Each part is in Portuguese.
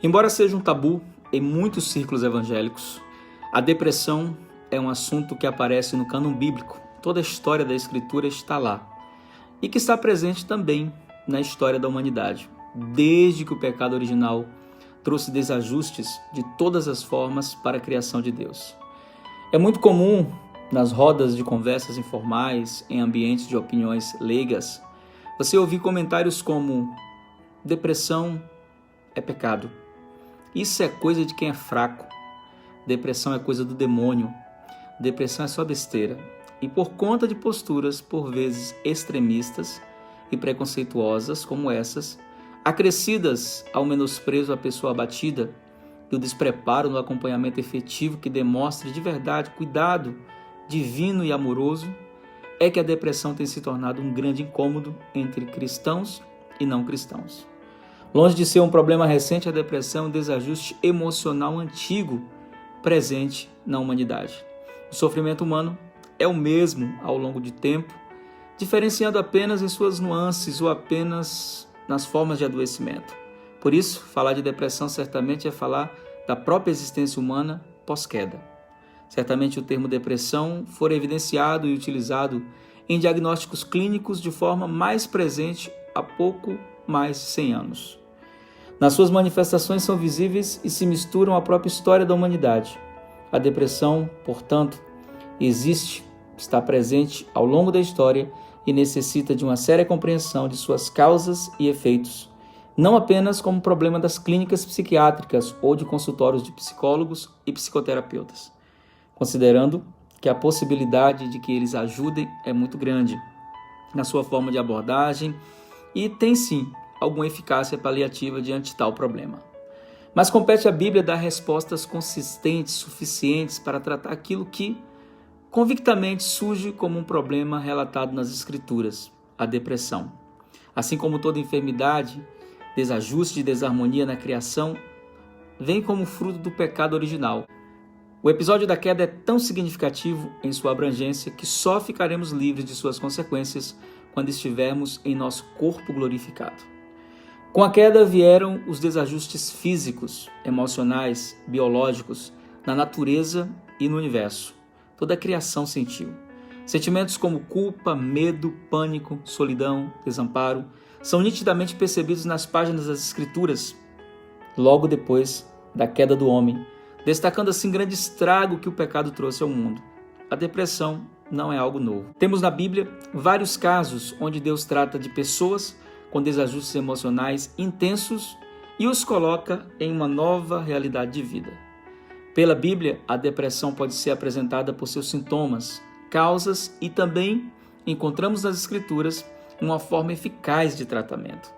Embora seja um tabu em muitos círculos evangélicos, a depressão é um assunto que aparece no cânon bíblico. Toda a história da Escritura está lá e que está presente também na história da humanidade, desde que o pecado original trouxe desajustes de todas as formas para a criação de Deus. É muito comum nas rodas de conversas informais, em ambientes de opiniões leigas, você ouvir comentários como: depressão é pecado. Isso é coisa de quem é fraco. Depressão é coisa do demônio. Depressão é só besteira. E por conta de posturas, por vezes extremistas e preconceituosas como essas, acrescidas ao menosprezo à pessoa abatida e o despreparo no acompanhamento efetivo que demonstre de verdade cuidado divino e amoroso, é que a depressão tem se tornado um grande incômodo entre cristãos e não cristãos. Longe de ser um problema recente, a depressão é um desajuste emocional antigo presente na humanidade. O sofrimento humano é o mesmo ao longo de tempo, diferenciando apenas em suas nuances ou apenas nas formas de adoecimento. Por isso, falar de depressão certamente é falar da própria existência humana pós-queda. Certamente o termo depressão for evidenciado e utilizado em diagnósticos clínicos de forma mais presente há pouco mais de 100 anos. Nas suas manifestações são visíveis e se misturam à própria história da humanidade. A depressão, portanto, existe, está presente ao longo da história e necessita de uma séria compreensão de suas causas e efeitos, não apenas como problema das clínicas psiquiátricas ou de consultórios de psicólogos e psicoterapeutas, considerando que a possibilidade de que eles ajudem é muito grande na sua forma de abordagem e tem sim alguma eficácia paliativa diante de tal problema. Mas compete à Bíblia dar respostas consistentes, suficientes para tratar aquilo que convictamente surge como um problema relatado nas Escrituras, a depressão. Assim como toda enfermidade, desajuste e desarmonia na criação, vem como fruto do pecado original. O episódio da queda é tão significativo em sua abrangência que só ficaremos livres de suas consequências quando estivermos em nosso corpo glorificado. Com a queda vieram os desajustes físicos, emocionais, biológicos, na natureza e no universo. Toda a criação sentiu. Sentimentos como culpa, medo, pânico, solidão, desamparo são nitidamente percebidos nas páginas das Escrituras, logo depois da queda do homem, destacando assim grande estrago que o pecado trouxe ao mundo. A depressão não é algo novo. Temos na Bíblia vários casos onde Deus trata de pessoas com desajustes emocionais intensos e os coloca em uma nova realidade de vida. Pela Bíblia, a depressão pode ser apresentada por seus sintomas, causas e também encontramos nas Escrituras uma forma eficaz de tratamento.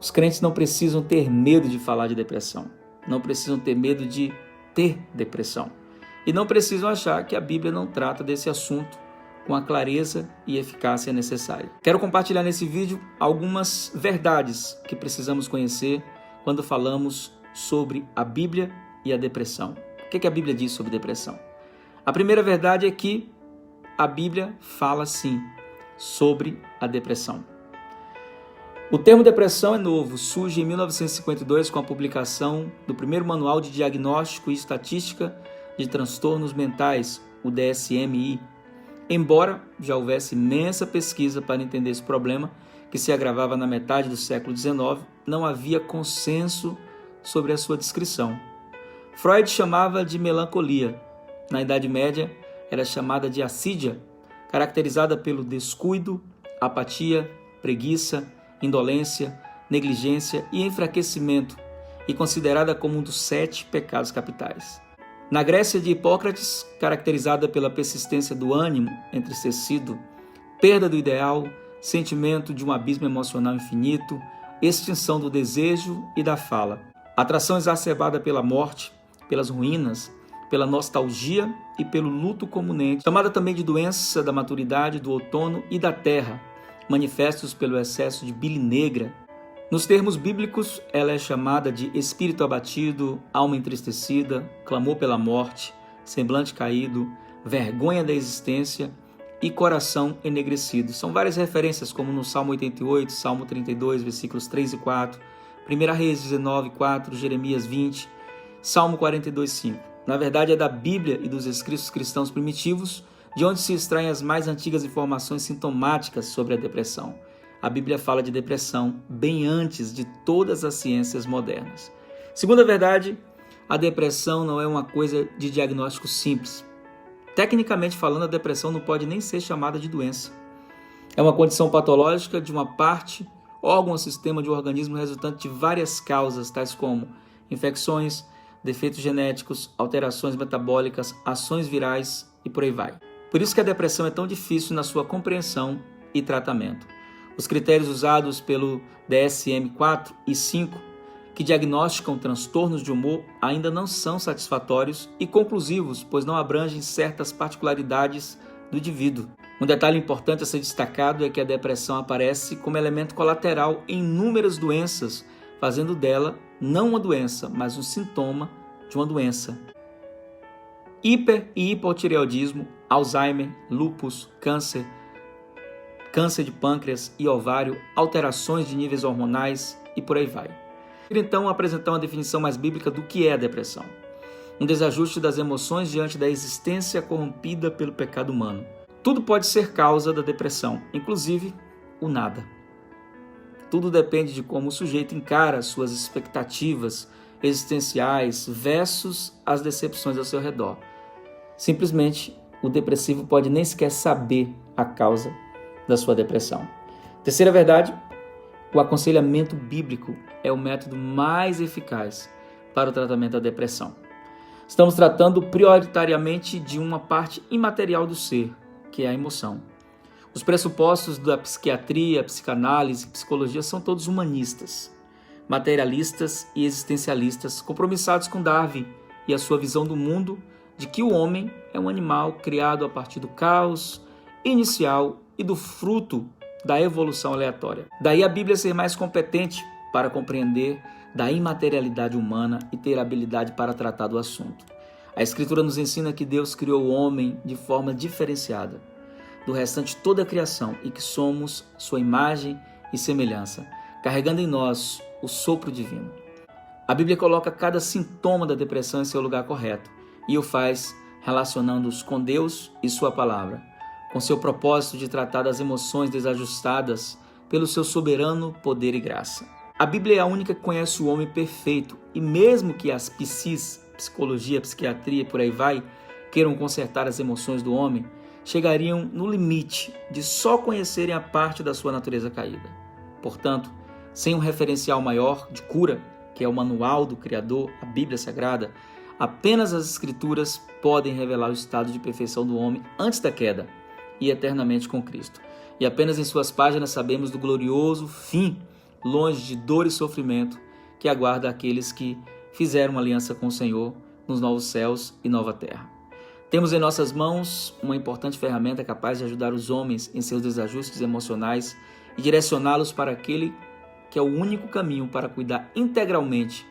Os crentes não precisam ter medo de falar de depressão, não precisam ter medo de ter depressão e não precisam achar que a Bíblia não trata desse assunto com a clareza e eficácia necessária. Quero compartilhar nesse vídeo algumas verdades que precisamos conhecer quando falamos sobre a Bíblia e a depressão. O que a Bíblia diz sobre depressão? A primeira verdade é que a Bíblia fala sim sobre a depressão. O termo depressão é novo, surge em 1952 com a publicação do primeiro Manual de Diagnóstico e Estatística de Transtornos Mentais, o DSM-I. Embora já houvesse imensa pesquisa para entender esse problema, que se agravava na metade do século XIX, não havia consenso sobre a sua descrição. Freud chamava de melancolia. Na Idade Média, era chamada de assídia, caracterizada pelo descuido, apatia, preguiça, indolência, negligência e enfraquecimento, e considerada como um dos 7 pecados capitais. Na Grécia de Hipócrates, caracterizada pela persistência do ânimo entristecido, perda do ideal, sentimento de um abismo emocional infinito, extinção do desejo e da fala, atração exacerbada pela morte, pelas ruínas, pela nostalgia e pelo luto comunente, chamada também de doença da maturidade, do outono e da terra, manifestos pelo excesso de bile negra. Nos termos bíblicos, ela é chamada de espírito abatido, alma entristecida, clamor pela morte, semblante caído, vergonha da existência e coração enegrecido. São várias referências, como no Salmo 88, Salmo 32, versículos 3 e 4, 1 Reis 19, 4, Jeremias 20, Salmo 42, 5. Na verdade, é da Bíblia e dos escritos cristãos primitivos de onde se extraem as mais antigas informações sintomáticas sobre a depressão. A Bíblia fala de depressão bem antes de todas as ciências modernas. Segunda verdade, a depressão não é uma coisa de diagnóstico simples. Tecnicamente falando, a depressão não pode nem ser chamada de doença. É uma condição patológica de uma parte, órgão ou sistema de um organismo resultante de várias causas, tais como infecções, defeitos genéticos, alterações metabólicas, ações virais e por aí vai. Por isso que a depressão é tão difícil na sua compreensão e tratamento. Os critérios usados pelo DSM-4 e 5, que diagnosticam transtornos de humor, ainda não são satisfatórios e conclusivos, pois não abrangem certas particularidades do indivíduo. Um detalhe importante a ser destacado é que a depressão aparece como elemento colateral em inúmeras doenças, fazendo dela não uma doença, mas um sintoma de uma doença. Hiper- e hipotireoidismo, Alzheimer, lúpus, câncer de pâncreas e ovário, alterações de níveis hormonais e por aí vai. Então, apresentar uma definição mais bíblica do que é a depressão. Um desajuste das emoções diante da existência corrompida pelo pecado humano. Tudo pode ser causa da depressão, inclusive o nada. Tudo depende de como o sujeito encara suas expectativas existenciais versus as decepções ao seu redor. Simplesmente, o depressivo pode nem sequer saber a causa da sua depressão. Terceira verdade, o aconselhamento bíblico é o método mais eficaz para o tratamento da depressão. Estamos tratando prioritariamente de uma parte imaterial do ser, que é a emoção. Os pressupostos da psiquiatria, psicanálise e psicologia são todos humanistas, materialistas e existencialistas, compromissados com Darwin e a sua visão do mundo de que o homem é um animal criado a partir do caos inicial e do fruto da evolução aleatória. Daí a Bíblia ser mais competente para compreender da imaterialidade humana e ter habilidade para tratar do assunto. A Escritura nos ensina que Deus criou o homem de forma diferenciada do restante de toda a criação e que somos sua imagem e semelhança, carregando em nós o sopro divino. A Bíblia coloca cada sintoma da depressão em seu lugar correto e o faz relacionando-os com Deus e sua palavra, com seu propósito de tratar das emoções desajustadas pelo seu soberano poder e graça. A Bíblia é a única que conhece o homem perfeito e mesmo que as psis, psicologia, psiquiatria e por aí vai, queiram consertar as emoções do homem, chegariam no limite de só conhecerem a parte da sua natureza caída. Portanto, sem um referencial maior de cura, que é o manual do Criador, a Bíblia Sagrada, apenas as Escrituras podem revelar o estado de perfeição do homem antes da queda e eternamente com Cristo. E apenas em suas páginas sabemos do glorioso fim, longe de dor e sofrimento, que aguarda aqueles que fizeram aliança com o Senhor nos novos céus e nova terra. Temos em nossas mãos uma importante ferramenta capaz de ajudar os homens em seus desajustes emocionais e direcioná-los para aquele que é o único caminho para cuidar integralmente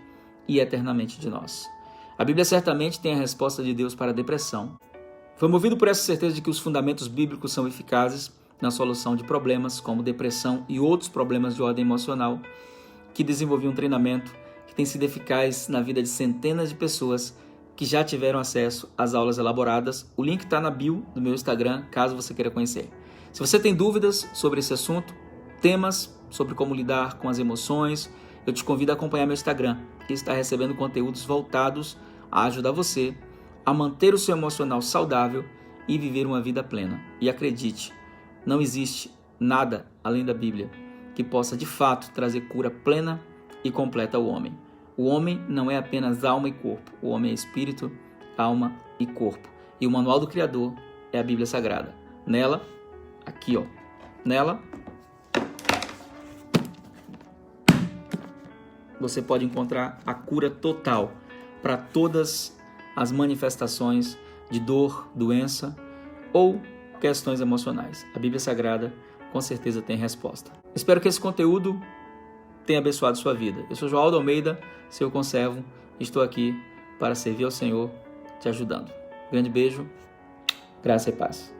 e eternamente de nós. A Bíblia certamente tem a resposta de Deus para a depressão. Foi movido por essa certeza de que os fundamentos bíblicos são eficazes na solução de problemas como depressão e outros problemas de ordem emocional, que desenvolvi um treinamento que tem sido eficaz na vida de centenas de pessoas que já tiveram acesso às aulas elaboradas. O link está na bio do meu Instagram, caso você queira conhecer. Se você tem dúvidas sobre esse assunto, temas sobre como lidar com as emoções, eu te convido a acompanhar meu Instagram, que está recebendo conteúdos voltados a ajudar você a manter o seu emocional saudável e viver uma vida plena. E acredite, não existe nada além da Bíblia que possa de fato trazer cura plena e completa ao homem. O homem não é apenas alma e corpo, o homem é espírito, alma e corpo. E o manual do Criador é a Bíblia Sagrada. Nela, aqui ó, nela, você pode encontrar a cura total para todas as manifestações de dor, doença ou questões emocionais. A Bíblia Sagrada com certeza tem resposta. Espero que esse conteúdo tenha abençoado sua vida. Eu sou João Almeida, seu conservo, e estou aqui para servir ao Senhor, te ajudando. Grande beijo, graça e paz.